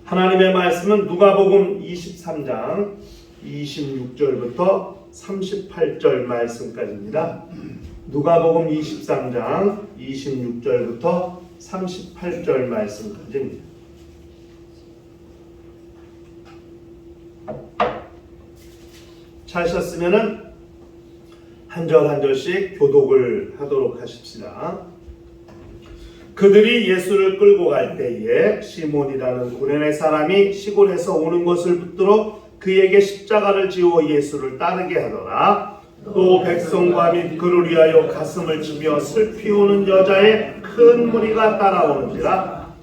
하나님의 말씀은 누가복음 23장 26절부터 38절 말씀까지입니다. 누가복음 23장 26절부터 38절 말씀까지입니다. 찾으셨으면은 한 절 한 절씩 교독을 하도록 하십시다. 그들이 예수를 끌고 갈 때에 시몬이라는 구레네 사람이 시골에서 오는 것을 붙들어 그에게 십자가를 지워 예수를 따르게 하더라. 또 백성과 및 그를 위하여 가슴을 치며 슬피 우는 여자의 큰 무리가 따라오는지라.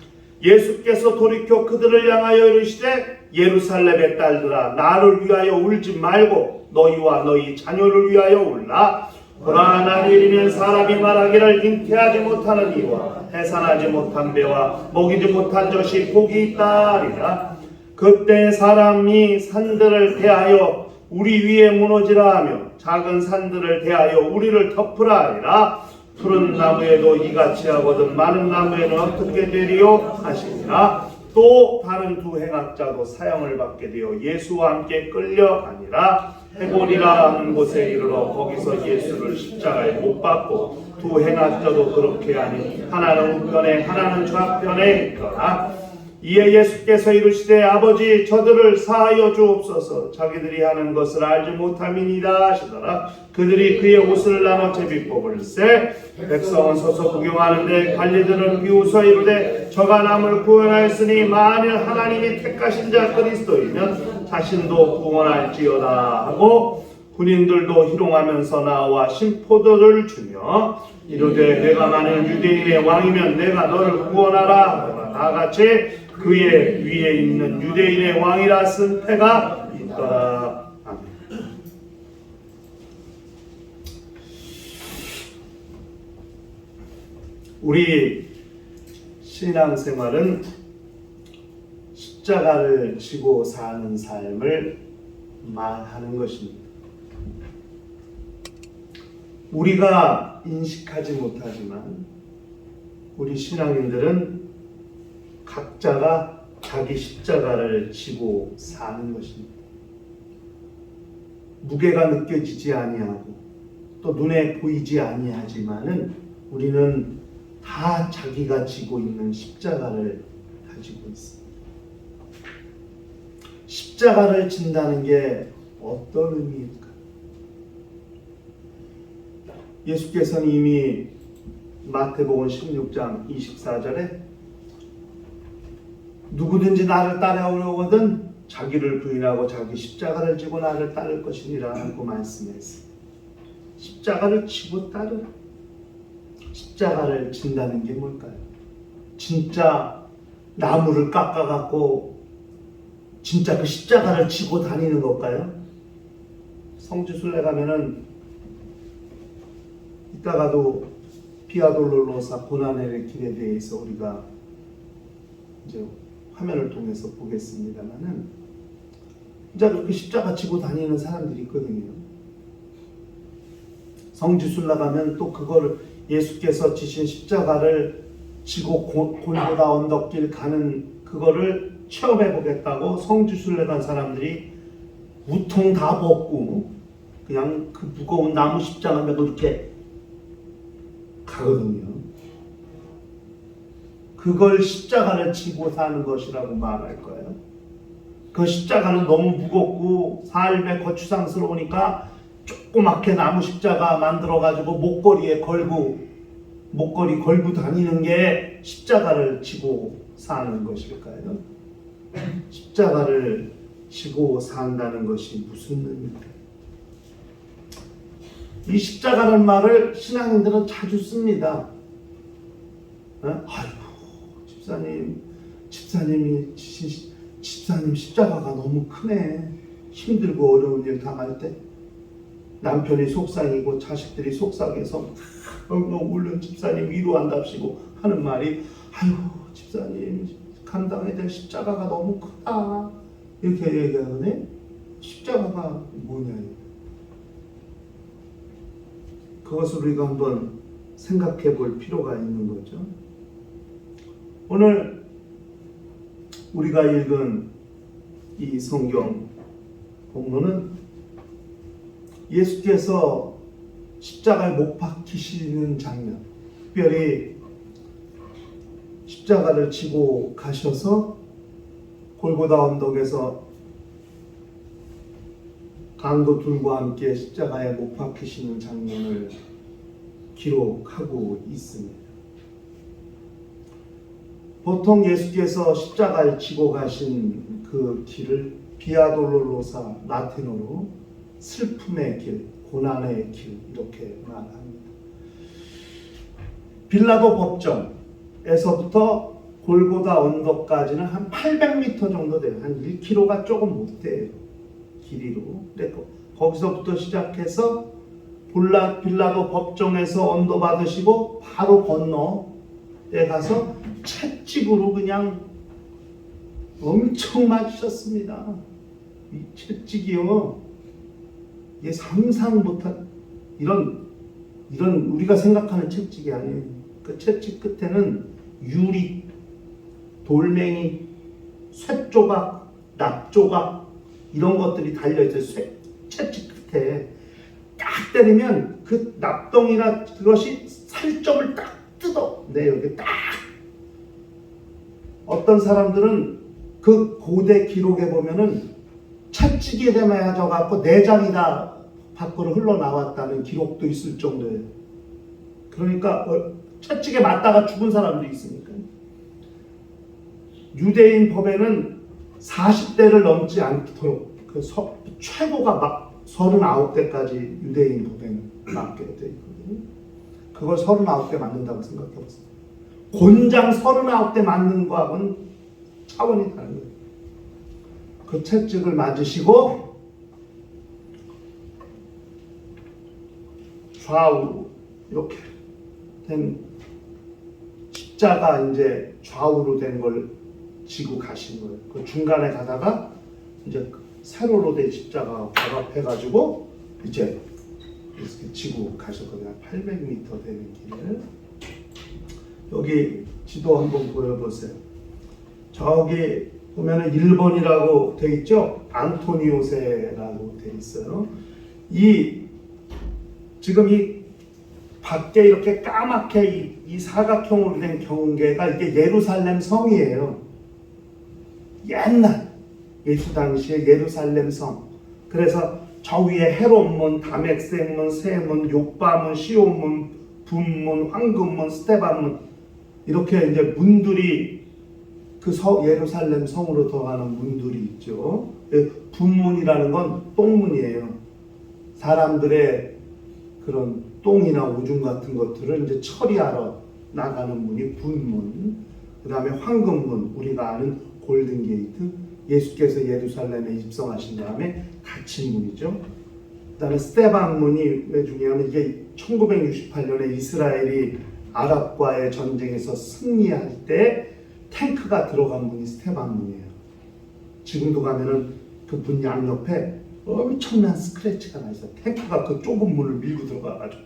예수께서 돌이켜 그들을 향하여 이르시되 예루살렘의 딸들아 나를 위하여 울지 말고 너희와 너희 자녀를 위하여 울라. 보라 날 이르면 사람이 말하기를 잉태하지 못하는 이와 해산하지 못한 배와 먹이지 못한 젖이 복이 있다 하리라. 그때 사람이 산들을 대하여 우리 위에 무너지라 하며 작은 산들을 대하여 우리를 덮으라 하리라. 푸른 나무에도 이같이 하거든 많은 나무에는 어떻게 되리요 하시니라. 또 다른 두 행악자도 사형을 받게 되어 예수와 함께 끌려가니라. 헤볼이라 하는 곳에 이르러 거기서 예수를 십자가에 못 박고 두 행악자도 그렇게 하니 하나는 우편에 하나는 좌편에 있더라. 이에 예수께서 이르시되 아버지 저들을 사하여 주옵소서 자기들이 하는 것을 알지 못함이니라 하시더라. 그들이 그의 옷을 나눠 제비 뽑을세. 백성은 서서 구경하는데 관리들은 비웃어 이르되 저가 남을 구원하였으니 만일 하나님이 택하신 자 그리스도이면 자신도 구원할지어다 하고 군인들도 희롱하면서 나와 신포도를 주며 이르되 내가 만일 유대인의 왕이면 내가 너를 구원하라 하더라. 다같이 그의 위에 있는 유대인의 왕이라 쓴 패가 있더라. 아멘. 우리 신앙생활은 십자가를 지고 사는 삶을 말하는 것입니다. 우리가 인식하지 못하지만 우리 신앙인들은 각자가 자기 십자가를 지고 사는 것입니다. 무게가 느껴지지 아니하고 또 눈에 보이지 아니하지만은 우리는 다 자기가 지고 있는 십자가를 가지고 있습니다. 십자가를 진다는 게 어떤 의미일까? 예수께서는 이미 마태복음 16장 24절에 누구든지 나를 따라오려거든 자기를 부인하고 자기 십자가를 지고 나를 따를 것이니라 하고 말씀했습니다. 십자가를 지고 따르라. 십자가를 진다는 게 뭘까요? 진짜 나무를 깎아갖고 진짜 그 십자가를 지고 다니는 걸까요? 성지순례 가면은 이따가도 비아돌로로사 고난의 길에 대해서 우리가 이제 화면을 통해서 보겠습니다만은 진짜 그렇게 십자가 지고 다니는 사람들이 있거든요. 성지순례 가면 또 그걸 예수께서 지신 십자가를 지고 골고다 언덕길 가는 그거를 체험해 보겠다고 성지순례 간 사람들이 우통 다 벗고 그냥 그 무거운 나무 십자가 메고 이렇게 가거든요. 그걸 십자가를 지고 사는 것이라고 말할 거예요. 그 십자가는 너무 무겁고 삶에 거추장스러우니까 조그맣게 나무 십자가 만들어가지고 목걸이 걸고 다니는 게 십자가를 지고 사는 것일까요? 십자가를 지고 산다는 것이 무슨 의미일까요? 이 십자가라는 말을 신앙인들은 자주 씁니다. 아이고 집사님 십자가가 너무 크네. 힘들고 어려운 일 당할 때 남편이 속상이고 자식들이 속상해서 울는 집사님 위로한답시고 하는 말이 아유 집사님 감당해야 될 십자가가 너무 크다 이렇게 얘기하는데 십자가가 뭐냐 그것을 우리가 한번 생각해 볼 필요가 있는 거죠. 오늘 우리가 읽은 이 성경 본문은 예수께서 십자가에 못 박히시는 장면, 특별히 십자가를 지고 가셔서 골고다 언덕에서 강도들과 함께 십자가에 못 박히시는 장면을 기록하고 있습니다. 보통 예수께서 십자가를 지고 가신 그 길을 비아 돌로로사, 라틴어로 슬픔의 길, 고난의 길 이렇게 말합니다. 빌라도 법정에서부터 골고다 언덕까지는 한 800m 정도 돼요. 한 1km가 조금 못 돼요. 길이로. 거기서부터 시작해서 빌라도 법정에서 언도 받으시고 바로 건너에 가서 채찍으로 그냥 엄청 맞으셨습니다. 이 채찍이요. 이게 상상 못한 이런 우리가 생각하는 채찍이 아니에요. 그 채찍 끝에는 유리, 돌멩이, 쇳조각, 납조각 이런 것들이 달려있어요. 채찍 끝에 딱 때리면 그 납덩이나 그것이 살점을 딱 뜯어내요. 이게 딱. 어떤 사람들은 그 고대 기록에 보면은 채찍에 맞아갖고 내장이 다 밖으로 흘러나왔다는 기록도 있을 정도예요. 그러니까 채찍에 맞다가 죽은 사람도 있으니까. 유대인 법에는 40대를 넘지 않도록 최고가 막 39대까지 유대인 법에는 맞게 돼 있거든요. 그걸 39대 맞는다고 생각해봤어요. 곤장 39대 맞는 거하고는 차원이 다른 거예요. 그 채찍을 맞으시고 좌우로 이렇게 된 십자가 이제 좌우로 된 걸 지고 가신 거예요. 그 중간에 가다가 이제 세로로 된 십자가 결합해가지고 이제 이렇게 지고 가셨거든요. 800m 되는 길을. 여기 지도 한번 보여보세요. 저기 보면은 1번이라고 돼 있죠. 안토니오세라고 돼 있어요. 지금 이 밖에 이렇게 까맣게 이 사각형으로 된 경계가 이게 예루살렘 성이에요. 옛날 예수 당시에 예루살렘 성. 그래서 저 위에 헤롯문, 다맥섹문, 세문, 욥바문, 시온문, 분문, 황금문, 스데반문 이렇게 이제 문들이 그 예루살렘 성으로 들어가는 문들이 있죠. 분문이라는 건 똥문이에요. 사람들의 그런 똥이나 오줌 같은 것들을 이제 처리하러 나가는 문이 분문. 그 다음에 황금문, 우리가 아는 골든게이트. 예수께서 예루살렘에 입성하신 다음에 닫힌 문이죠. 그 다음에 스데반문이 왜 중요하면 이게 1968년에 이스라엘이 아랍과의 전쟁에서 승리할 때 탱크가 들어간 문이 스데반문이에요. 지금도 가면은 그 문 양옆에 엄청난 스크래치가 나 있어요. 탱크가 그 좁은 문을 밀고 들어가가지고.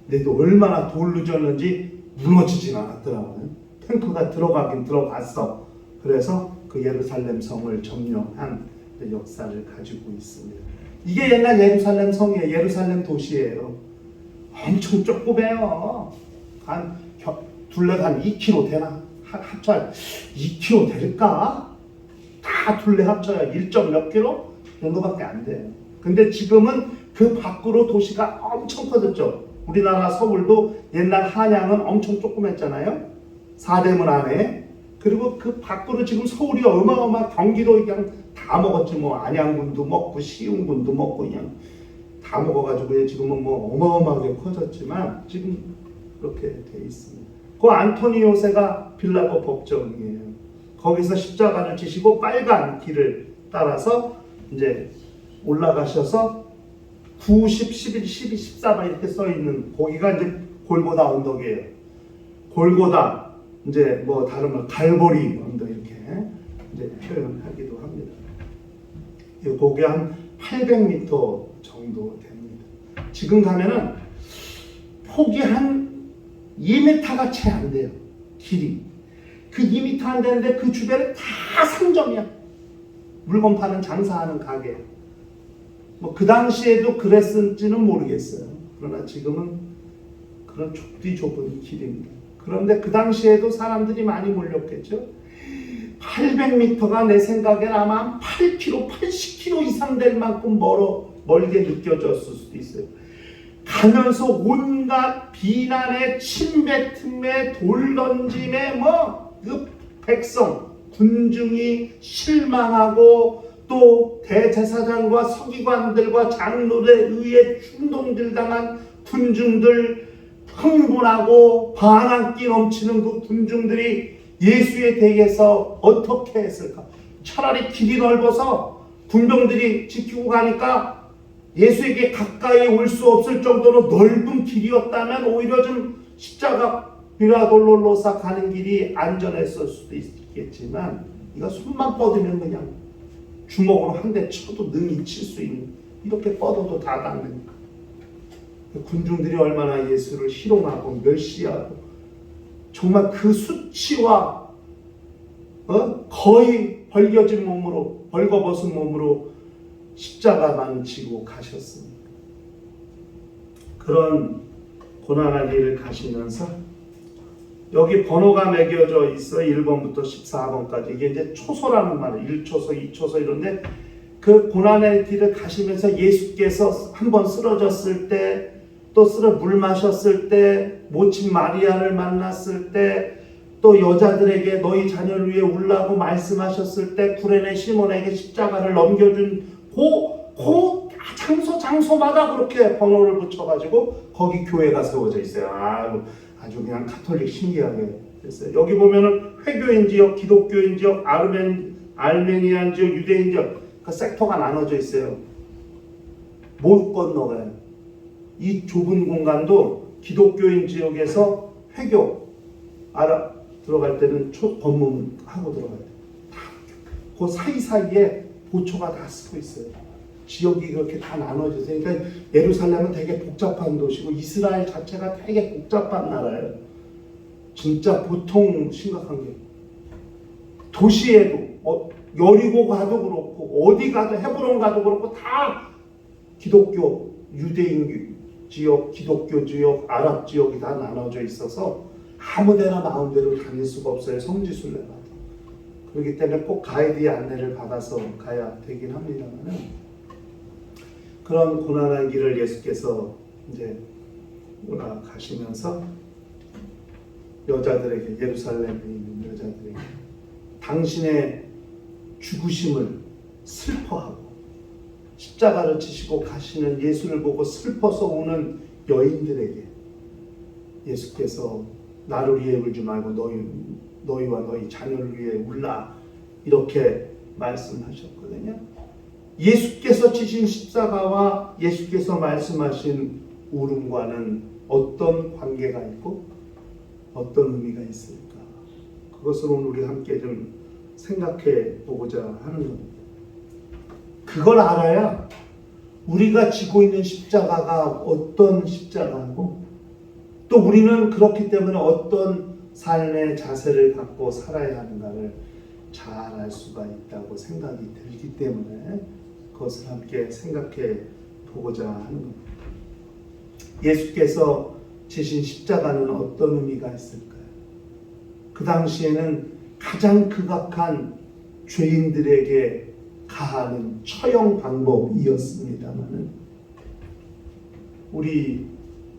근데 또 얼마나 돌로 졌는지 무너지진 않았더라고요. 탱크가 들어가긴 들어갔어. 그래서 그 예루살렘 성을 점령한 역사를 가지고 있습니다. 이게 옛날 예루살렘 성이에요. 예루살렘 도시예요. 엄청 조그매요. 둘레가 한 2km 되나? 합쳐 2km 될까? 다 둘레 합쳐야 1몇 킬로 정도밖에 안 돼요. 근데 지금은 그 밖으로 도시가 엄청 커졌죠. 우리나라 서울도 옛날 한양은 엄청 조그맸잖아요. 사대문 안에. 그리고 그 밖으로 지금 서울이 경기도 그냥 다 먹었지. 뭐 안양군도 먹고 시흥군도 먹고 그냥 다 먹어가지고 지금은 뭐 어마어마하게 커졌지만 지금 그렇게 돼 있습니다. 그 안토니오세가 빌라도 법정이에요. 거기서 십자가를 지시고 빨간 길을 따라서 이제 올라가셔서 9, 10, 11, 12, 14만 이렇게 써 있는 거기가 이제 골고다 언덕이에요. 골고다 이제 뭐 다른 말 갈보리 언덕 이렇게 이제 표현하기도 합니다. 거기 한 800m 정도 됩니다. 지금 가면은 폭이 한 2m가 채 안 돼요. 길이. 그 2m 안 되는데 그 주변에 다 상점이야. 물건 파는 장사하는 가게. 뭐 그 당시에도 그랬을지는 모르겠어요. 그러나 지금은 그런 좁디 좁은 길입니다. 그런데 그 당시에도 사람들이 많이 몰렸겠죠. 800m가 내 생각엔 아마 한 8km, 80km 이상 될 만큼 멀게 느껴졌을 수도 있어요. 가면서 온갖 비난에 침뱉음에 돌 던짐에 그 백성, 군중이 실망하고 또 대제사장과 서기관들과 장로들에 의해 충동들 당한 군중들, 흥분하고 반항기 넘치는 그 군중들이 예수에 대해서 어떻게 했을까? 차라리 길이 넓어서 군병들이 지키고 가니까 예수에게 가까이 올 수 없을 정도로 넓은 길이었다면 오히려 좀 십자가 비라돌로로사 가는 길이 안전했을 수도 있겠지만 이거 손만 뻗으면 그냥 주먹으로 한 대 쳐도 능히 칠 수 있는, 이렇게 뻗어도 다 닿는 군중들이 얼마나 예수를 희롱하고 멸시하고 정말 그 수치와 거의 벌거벗은 몸으로 십자가만 지고 가셨습니다. 그런 고난의 길을 가시면서 여기 번호가 매겨져 있어 1번부터 14번까지. 이게 이제 초소라는 말이에요. 1초소, 2초소 이런데 그 고난의 길을 가시면서 예수께서 한번 쓰러졌을 때, 또 물 마셨을 때, 모친 마리아를 만났을 때, 또 여자들에게 너희 자녀를 위해 울라고 말씀하셨을 때, 구레네 시몬에게 십자가를 넘겨준 그 장소마다 그렇게 번호를 붙여가지고 거기 교회가 세워져 있어요. 아주 그냥 카톨릭 신기하게 됐어요. 여기 보면은 회교인 지역, 기독교인 지역, 알메니안 지역, 유대인 지역, 그 섹터가 나눠져 있어요. 못 건너가요. 이 좁은 공간도 기독교인 지역에서 회교 들어갈 때는 법문하고 들어가야 돼요. 그 사이사이에 보초가 다 쓰고 있어요. 지역이 그렇게 다 나눠져 있어요. 그러니까 예루살렘은 되게 복잡한 도시고 이스라엘 자체가 되게 복잡한 나라예요. 진짜 보통 심각한 게 도시에도 여리고 가도 그렇고 어디 가도 헤브론 가도 그렇고 다 기독교, 유대인 지역, 기독교 지역, 아랍 지역이 다 나눠져 있어서 아무데나 마음대로 다닐 수가 없어요. 성지순례가. 그렇기 때문에 꼭 가이드의 안내를 받아서 가야 되긴 합니다만은 그런 고난의 길을 예수께서 이제 가시면서 여자들에게, 예루살렘에 있는 여자들에게 당신의 죽으심을 슬퍼하고 십자가를 지시고 가시는 예수를 보고 슬퍼서 우는 여인들에게 예수께서 나를 위해 울지 말고 너희와 너희 자녀를 위해 울라, 이렇게 말씀하셨거든요. 예수께서 지신 십자가와 예수께서 말씀하신 울음과는 어떤 관계가 있고 어떤 의미가 있을까? 그것을 오늘 우리 함께 좀 생각해 보고자 하는 겁니다. 그걸 알아야 우리가 지고 있는 십자가가 어떤 십자가고 또 우리는 그렇기 때문에 어떤 삶의 자세를 갖고 살아야 하는가를 잘 알 수가 있다고 생각이 들기 때문에 그것을 함께 생각해 보고자 하는 겁니다. 예수께서 지신 십자가는 어떤 의미가 있을까요? 그 당시에는 가장 극악한 죄인들에게 가하는 처형 방법이었습니다만 우리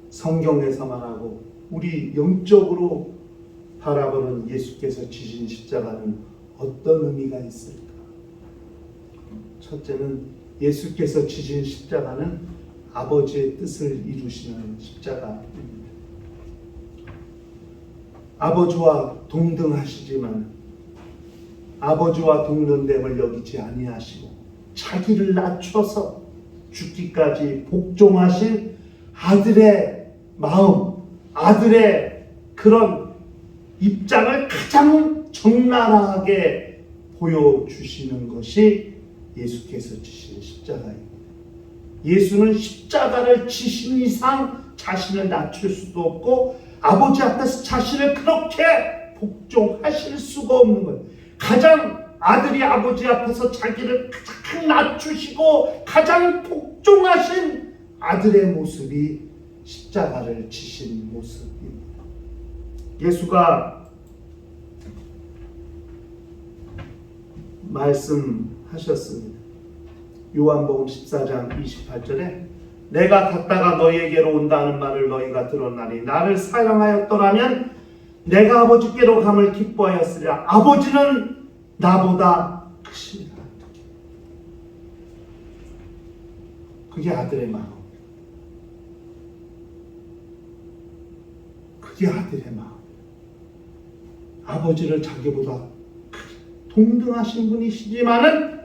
성경에서 말하고 우리 영적으로 바라보는 예수께서 지신 십자가는 어떤 의미가 있을까? 첫째는 예수께서 지신 십자가는 아버지의 뜻을 이루시는 십자가입니다. 아버지와 동등하시지만 아버지와 동등됨을 여기지 아니하시고 자기를 낮춰서 죽기까지 복종하신 아들의 마음, 아들의 그런 입장을 가장 적나라하게 보여주시는 것이 예수께서 지신 십자가입니다. 예수는 십자가를 지신 이상 자신을 낮출 수도 없고 아버지 앞에서 자신을 그렇게 복종하실 수가 없는 거예요. 가장 아들이 아버지 앞에서 자기를 가장 낮추시고 가장 복종하신 아들의 모습이 십자가를 지신 모습입니다. 예수가 말씀하셨습니다. 요한복음 14장 28절에 내가 갔다가 너희에게로 온다는 말을 너희가 들었나니 나를 사랑하였더라면 내가 아버지께로 감을 기뻐하였으리라. 아버지는 나보다 크십니다. 그게 아들의 마음. 그게 아들의 마음. 아버지를 자기보다 동등하신 분이시지만은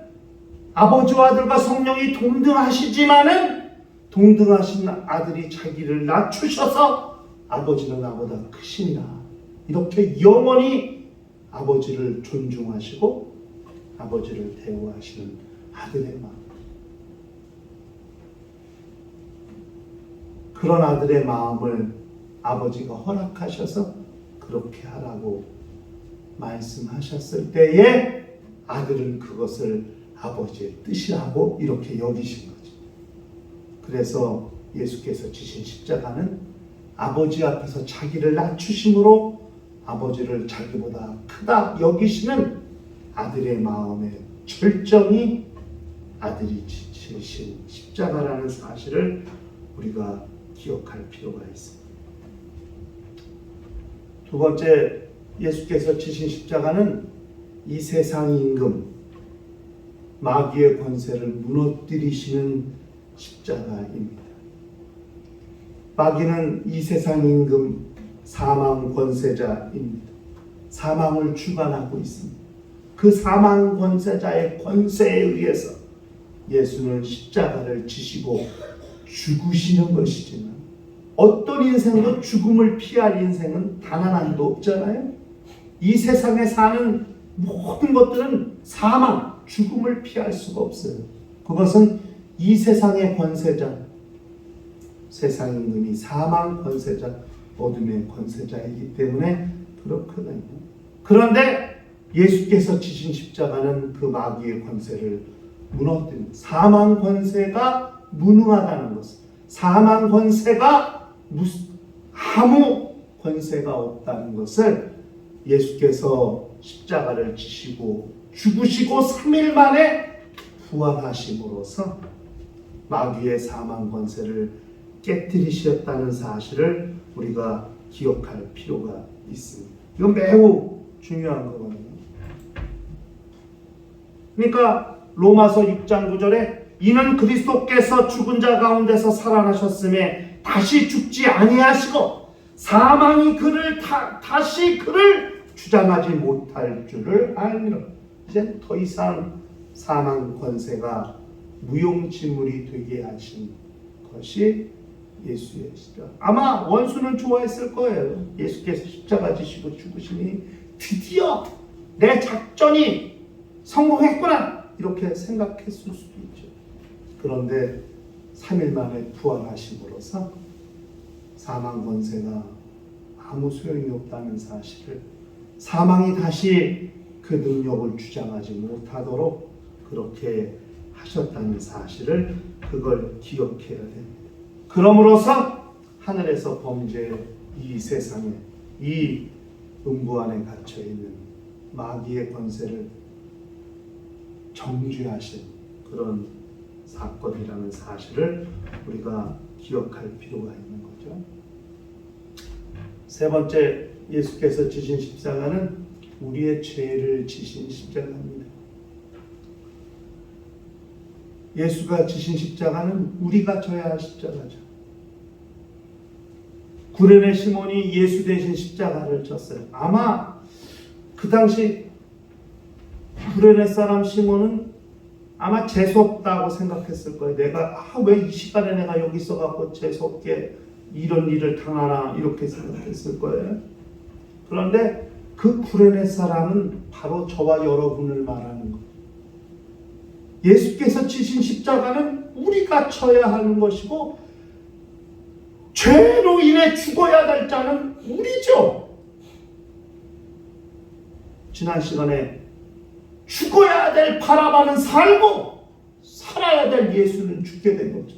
아버지와 아들과 성령이 동등하시지만은 동등하신 아들이 자기를 낮추셔서 아버지는 나보다 크십니다. 이렇게 영원히 아버지를 존중하시고 아버지를 대우하시는 아들의 마음. 그런 아들의 마음을 아버지가 허락하셔서 그렇게 하라고 말씀하셨을 때에 아들은 그것을 아버지의 뜻이라고 이렇게 여기신 거죠. 그래서 예수께서 지신 십자가는 아버지 앞에서 자기를 낮추심으로 아버지를 자기보다 크다 여기시는 아들의 마음의 절정이 아들이 지신 십자가라는 사실을 우리가 기억할 필요가 있습니다. 두 번째, 예수께서 지신 십자가는 이 세상 임금 마귀의 권세를 무너뜨리시는 십자가입니다. 마귀는 이 세상 임금 사망 권세자입니다. 사망을 주관하고 있습니다. 그 사망 권세자의 권세에 의해서 예수는 십자가를 지시고 죽으시는 것이지만 어떤 인생도 죽음을 피할 인생은 단 하나도 없잖아요. 이 세상에 사는 모든 것들은 사망, 죽음을 피할 수가 없어요. 그것은 이 세상의 권세자, 세상 임금이 사망 권세자, 어둠의 권세자이기 때문에 그렇거든요. 그런데 예수께서 지신 십자가는 그 마귀의 권세를 무너뜨린, 사망 권세가 무능하다는 것을, 사망 권세가 아무 권세가 없다는 것을 예수께서 십자가를 지시고 죽으시고 3일 만에 부활하심으로써 마귀의 사망 권세를 깨뜨리셨다는 사실을 우리가 기억할 필요가 있습니다. 이건 매우 중요한 거거든요. 그러니까 로마서 6장 9절에 이는 그리스도께서 죽은 자 가운데서 살아나셨음에 다시 죽지 아니하시고 사망이 그를 다시 그를 주장하지 못할 줄을 알미라. 이제 더 이상 사망 권세가 무용지물이 되게 하신 것이 예수의 십자가. 아마 원수는 좋아했을 거예요. 예수께서 십자가 지시고 죽으시니 드디어 내 작전이 성공했구나 이렇게 생각했을 수도 있죠. 그런데 3일 만에 부활하심으로써 사망 권세가 아무 소용이 없다는 사실을, 사망이 다시 그 능력을 주장하지 못하도록 그렇게 하셨다는 사실을, 그걸 기억해야 됩니다. 그러므로서 하늘에서 범죄, 이 세상에, 이 음부 안에 갇혀 있는 마귀의 권세를 정죄하신 그런 사건이라는 사실을 우리가 기억할 필요가 있는 거죠. 세 번째, 예수께서 지신 십자가는 우리의 죄를 지신 십자가입니다. 예수가 지신 십자가는 우리가 져야 할 십자가죠. 구레네 시몬이 예수 대신 십자가를 졌어요. 아마 그 당시 구레네 사람 시몬은 아마 재수없다고 생각했을 거예요. 내가 왜 이 시간에 내가 여기 있어갖고 재수없게 이런 일을 당하나 이렇게 생각했을 거예요. 그런데 그 구레네 사람은 바로 저와 여러분을 말하는 거예요. 예수께서 지신 십자가는 우리가 쳐야 하는 것이고 죄로 인해 죽어야 될 자는 우리죠. 지난 시간에 죽어야 될 바라바는 살고 살아야 될 예수는 죽게 된 거죠.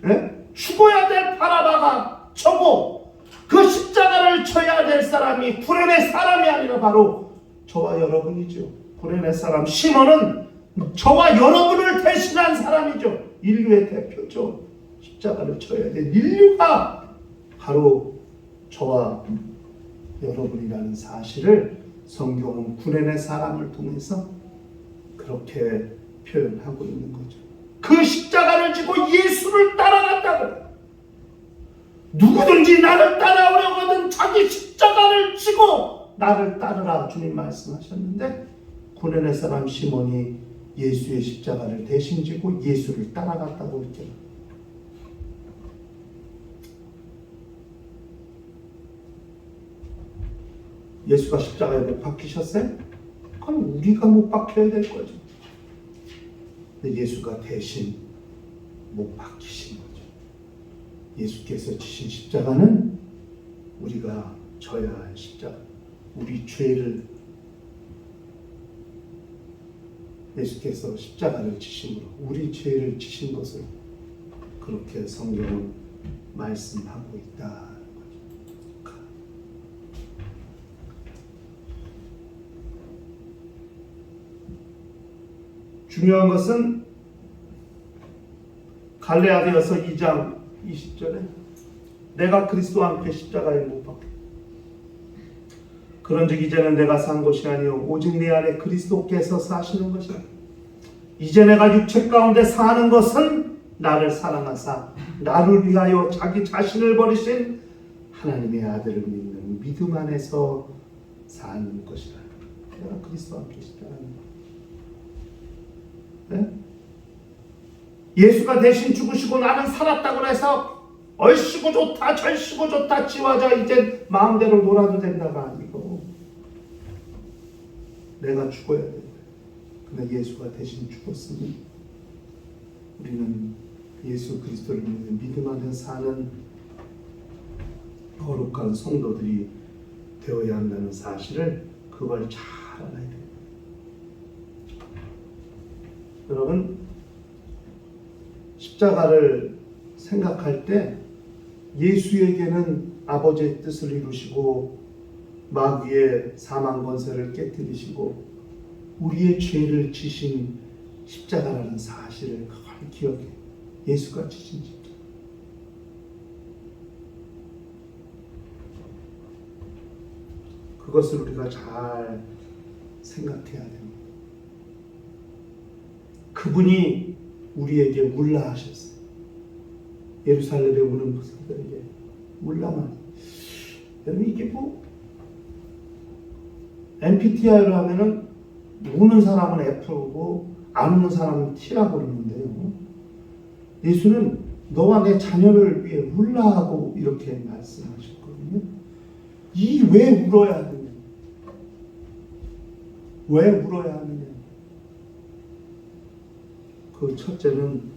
예? 죽어야 될 바라바가 저고 그 십자가를 져야 될 사람이 구레네 사람이 아니라 바로 저와 여러분이죠. 구레네 사람 시몬은 저와 여러분을 대신한 사람이죠. 인류의 대표죠. 십자가를 져야 될 인류가 바로 저와 여러분이라는 사실을 성경은 구레네 사람을 통해서 그렇게 표현하고 있는 거죠. 그 십자가를 지고 예수를 따라갔다고. 누구든지 나를 따라오려거든 자기 십자가를 지고 나를 따르라 주님 말씀하셨는데 구레네 사람 시몬이 예수의 십자가를 대신 지고 예수를 따라갔다고 이렇게. 예수가 십자가에 못 박히셨어요? 그럼 우리가 못 박혀야 될 거죠. 근데 예수가 대신 못 박히신 거죠. 예수께서 지신 십자가는 우리가 져야 할 십자가. 우리 죄를 예수께서 십자가를 지심으로 우리 죄를 지신 것을 그렇게 성경은 말씀하고 있다. 중요한 것은 갈라디아서 2장 20절에 내가 그리스도와 함께 십자가에 못 박혀 그런즉 이제는 내가 산 것이 아니요 오직 내 안에 그리스도께서 사시는 것이라. 이제 내가 육체 가운데 사는 것은 나를 사랑하사 나를 위하여 자기 자신을 버리신 하나님의 아들을 믿는 믿음 안에서 사는 것이라. 내가 그리스도와 함께 십자가에 못 박혀. 네? 예수가 대신 죽으시고 나는 살았다고 해서 얼씨구 좋다 절씨구 좋다 지화자 이제 마음대로 놀아도 된다가 아니고 내가 죽어야 돼. 근데 예수가 대신 죽었으니 우리는 예수 그리스도를 믿는 믿음 안에 사는 거룩한 성도들이 되어야 한다는 사실을 그걸 잘 알아야 돼요. 여러분 십자가를 생각할 때 예수에게는 아버지의 뜻을 이루시고 마귀의 사망 권세를 깨뜨리시고 우리의 죄를 지신 십자가라는 사실을 그걸 기억해. 예수가 지신 십자가. 그것을 우리가 잘 생각해야 됩니다. 그분이 우리에게 물라하셨어요. 예루살렘에 오는 무사들에게 물라만. 여러분 이게 뭐 MBTI로 하면은 우는 사람은 F고 안 우는 사람은 T라고 그러는데요. 예수는 너와 내 자녀를 위해 울라하고 이렇게 말씀하셨거든요. 이 왜 울어야 하느냐? 왜 울어야 하느냐? 그 첫째는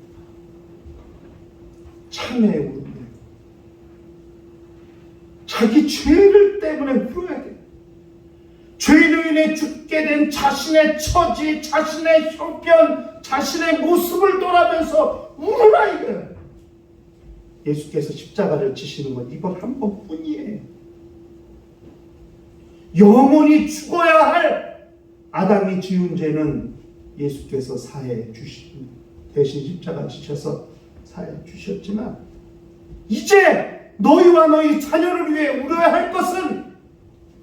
참회의 울음이에요. 자기 죄를 때문에 울어야 돼요. 죄로 인해 죽게 된 자신의 처지, 자신의 형편, 자신의 모습을 돌아보면서 울어라 이거예요. 예수께서 십자가를 지시는 건 이번 한 번뿐이에요. 영원히 죽어야 할 아담이 지은 죄는 예수께서 사해 주신 대신 십자가 지셔서 사해 주셨지만 이제 너희와 너희 자녀를 위해 울어야 할 것은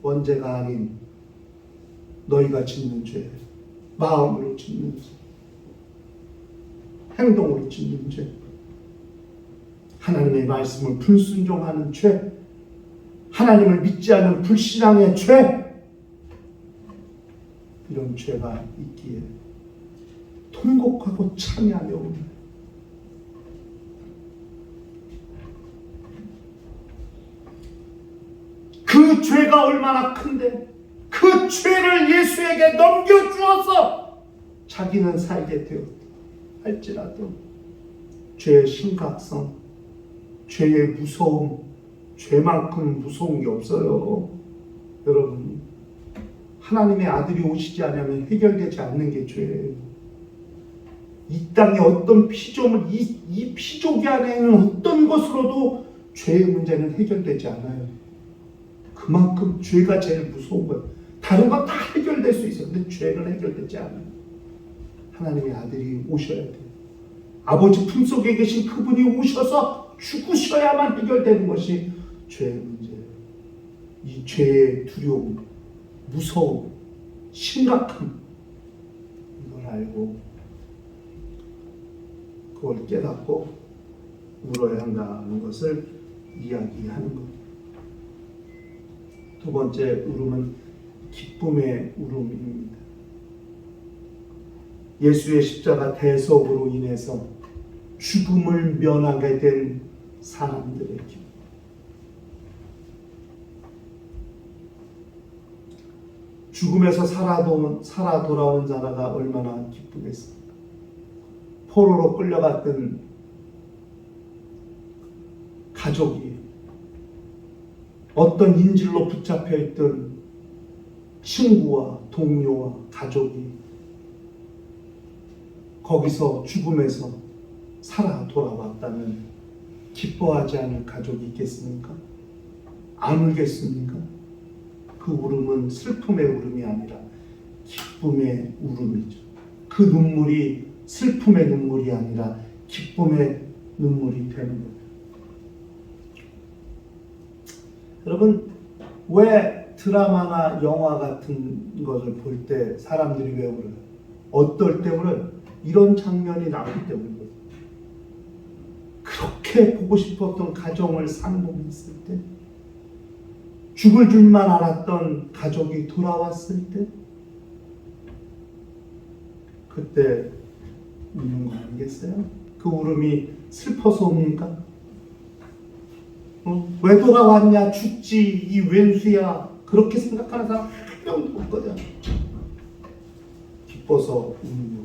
원죄가 아닌 너희가 짓는 죄, 마음으로 짓는 죄, 행동으로 짓는 죄, 하나님의 말씀을 불순종하는 죄, 하나님을 믿지 않는 불신앙의 죄, 이런 죄가 있기에 통곡하고 참여하며 옵니다. 그 죄가 얼마나 큰데 그 죄를 예수에게 넘겨주어서 자기는 살게 되었다 할지라도 죄의 심각성, 죄의 무서움, 죄만큼 무서운 게 없어요. 여러분 하나님의 아들이 오시지 않으면 해결되지 않는 게 죄예요. 이 땅에 어떤 피조물, 이 피조기 안에 있는 어떤 것으로도 죄의 문제는 해결되지 않아요. 그만큼 죄가 제일 무서운 거예요. 다른 건 다 해결될 수 있어요. 근데 죄는 해결되지 않아요. 하나님의 아들이 오셔야 돼요. 아버지 품속에 계신 그분이 오셔서 죽으셔야만 해결되는 것이 죄의 문제예요. 이 죄의 두려움, 무서움, 심각함, 이걸 알고 그걸 깨닫고 울어야 한다는 것을 이야기하는 것. 두 번째 울음은 기쁨의 울음입니다. 예수의 십자가 대속으로 인해서 죽음을 면하게 된 사람들의 기쁨. 죽음에서 살아 돌아온 자가 얼마나 기쁘겠습니까? 포로로 끌려갔던 가족이, 어떤 인질로 붙잡혀 있던 친구와 동료와 가족이 거기서 죽음에서 살아 돌아왔다면 기뻐하지 않을 가족이 있겠습니까? 안 울겠습니까? 그 울음은 슬픔의 울음이 아니라 기쁨의 울음이죠. 그 눈물이 슬픔의 눈물이 아니라 기쁨의 눈물이 되는 거예요. 여러분, 왜 드라마나 영화 같은 것을 볼 때 사람들이 왜 울어요? 어떨 때 울어요? 이런 장면이 나오기 때문이거든요. 그렇게 보고 싶었던 가정을 상봉했을 때, 죽을 줄만 알았던 가족이 돌아왔을 때, 그때 우는 거 아니겠어요? 그 울음이 슬퍼서 웁니까? 왜 돌아왔냐, 죽지, 이 왼수야, 그렇게 생각하는 사람 한 명도 없거든. 기뻐서 우는 거.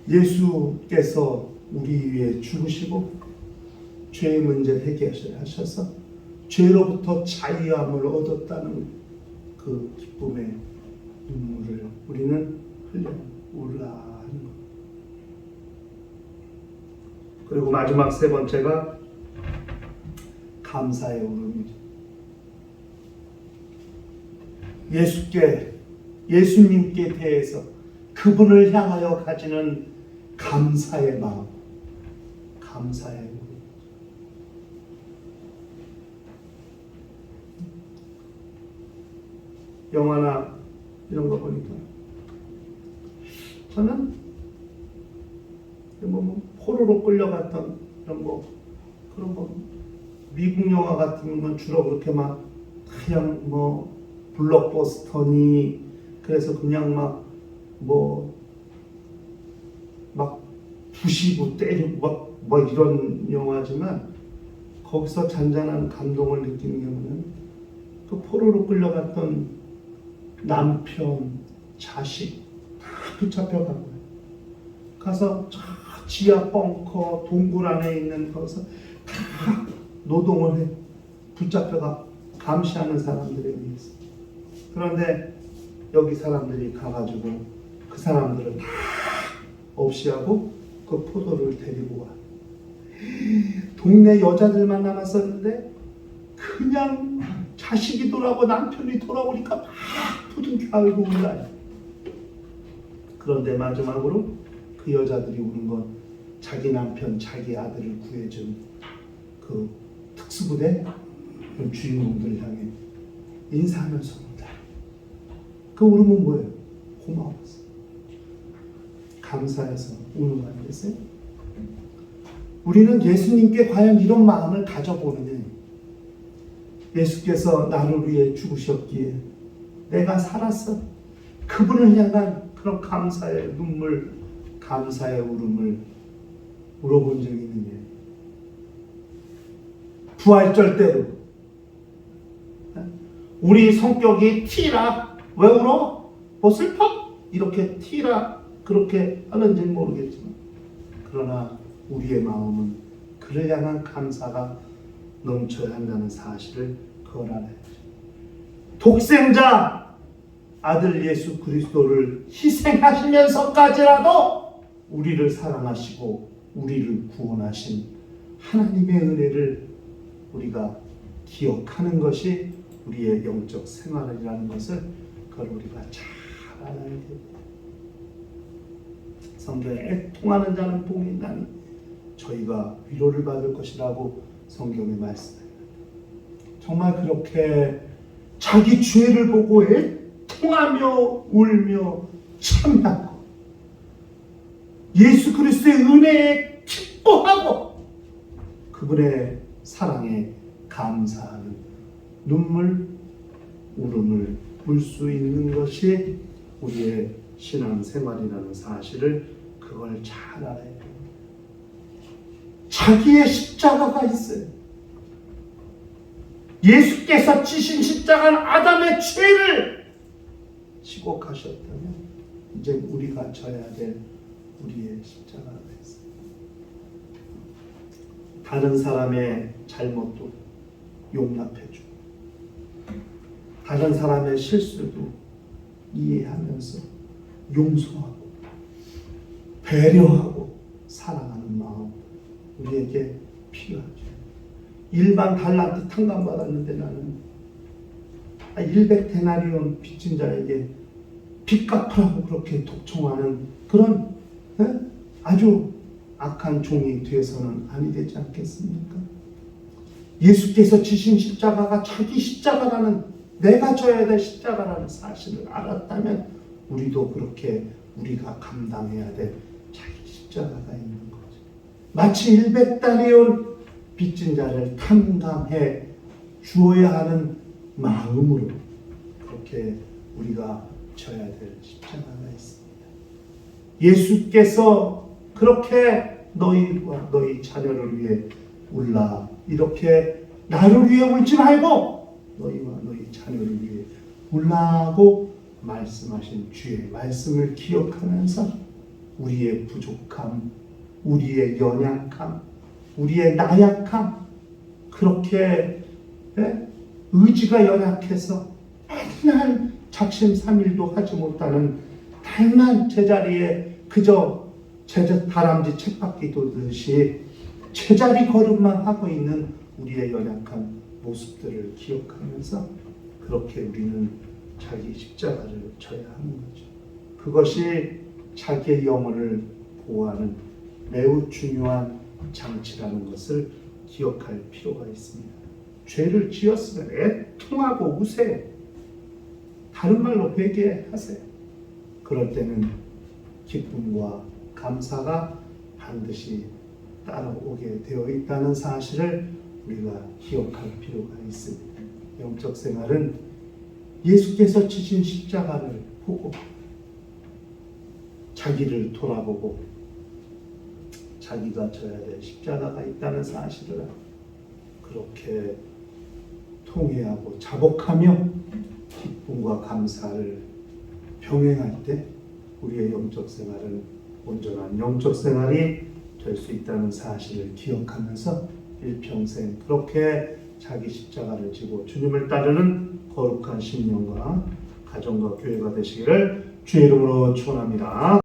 예수께서 우리 위해 죽으시고 죄의 문제를 해결하셔서 죄로부터 자유함을 얻었다는 그 기쁨의 눈물을 우리는 울라 하는 것. 그리고 마지막 세 번째가 감사의 울음이죠. 예수님께 대해서 그분을 향하여 가지는 감사의 마음, 감사의 울음. 영화나 이런 거 보니까 저는 포로로 끌려갔던 그런 거 미국 영화 같은 건 주로 그렇게 막 그냥 블록버스터니 그래서 그냥 막 부시고 때리고 막 이런 영화지만 거기서 잔잔한 감동을 느끼는 경우는 그 포로로 끌려갔던 남편, 자식 다 붙잡혀 간 거예요. 가서 저 지하 벙커 동굴 안에 있는 거기서 다 노동을 해. 붙잡혀가 감시하는 사람들에 의해서. 그런데 여기 사람들이 가가지고 그 사람들을 다 없이 하고 그 포도를 데리고 와. 동네 여자들만 남았었는데 그냥 자식이 돌아오고 남편이 돌아오니까 막 부둥켜 안고 울어요. 그런데 마지막으로 그 여자들이 우는 건 자기 남편, 자기 아들을 구해준 그 특수부대 주인공들을 향해 인사하면서 운다. 그 울음은 뭐예요? 고마워서, 감사해서 우는 거 아니겠어요? 우리는 예수님께 과연 이런 마음을 가져보느냐? 예수께서 나를 위해 죽으셨기에 내가 살았어. 그분을 향한 그런 감사의 눈물, 감사의 울음을 울어본 적이 있느냐? 부활절 때로 우리 성격이 T라 왜 울어? 뭐 슬퍼? 이렇게 T라 그렇게 하는지 모르겠지만 그러나 우리의 마음은 그를 향한 감사가 넘쳐야 한다는 사실을 그걸 알아야죠. 독생자 아들 예수 그리스도를 희생하시면서까지라도 우리를 사랑하시고 우리를 구원하신 하나님의 은혜를 우리가 기억하는 것이 우리의 영적 생활이라는 것을 그걸 우리가 잘 알아야 됩니다. 성경에 애통하는 자는 복이 있나니 저희가 위로를 받을 것이라고 성경에 말씀합니다. 정말 그렇게 자기 죄를 보고 애통하며 울며 참여하고 예수 그리스도의 은혜에 기뻐하고 그분의 사랑에 감사하는 눈물, 울음을 울 수 있는 것이 우리의 신앙생활이라는 사실을 그걸 잘 알아야 돼요. 자기의 십자가가 있어요. 예수께서 지신 십자가는 아담의 죄를 지고 가셨다면 이제 우리가 져야 될 우리의 십자가가 있어요. 다른 사람의 잘못도 용납해주고 다른 사람의 실수도 이해하면서 용서하고 배려하고 사랑하는 마음 우리에게 필요하죠. 일반 달란트 탕감 받았는데 나는 100데나리온 빚진 자에게 빚 갚으라고 그렇게 독촉하는 그런 아주 악한 종이 되어서는 아니 되지 않겠습니까? 예수께서 지신 십자가가 자기 십자가라는 내가 져야 될 십자가라는 사실을 알았다면 우리도 그렇게 우리가 감당해야 될 자기 십자가가 있는 거죠. 마치 100데나리온 빚진 자를 탕감해 주어야 하는 마음으로 그렇게 우리가 져야 될 십자가가 있습니다. 예수께서 그렇게 너희와 너희 자녀를 위해 울라 이렇게 나를 위해 울지 말고 너희와 너희 자녀를 위해 울라고 말씀하신 주의 말씀을 기억하면서 우리의 부족함, 우리의 연약함, 우리의 나약함 그렇게 의지가 연약해서 맨날 작심삼일도 하지 못하는 다만 제자리에 그저 다람쥐 쳇바퀴 돌듯이 제자리 걸음만 하고 있는 우리의 연약한 모습들을 기억하면서 그렇게 우리는 자기 십자가를 져야 하는 거죠. 그것이 자기의 영혼을 보호하는 매우 중요한 장치라는 것을 기억할 필요가 있습니다. 죄를 지었으면 애통하고 우세요. 다른 말로 회개하세요. 그럴 때는 기쁨과 감사가 반드시 따라오게 되어 있다는 사실을 우리가 기억할 필요가 있습니다. 영적 생활은 예수께서 지신 십자가를 보고 자기를 돌아보고 자기가 져야 될 십자가가 있다는 사실을 그렇게 통회하고 자복하며 기쁨과 감사를 병행할 때 우리의 영적 생활은 온전한 영적 생활이 될 수 있다는 사실을 기억하면서 일평생 그렇게 자기 십자가를 지고 주님을 따르는 거룩한 신령과 가정과 교회가 되시기를 주의 이름으로 축원합니다.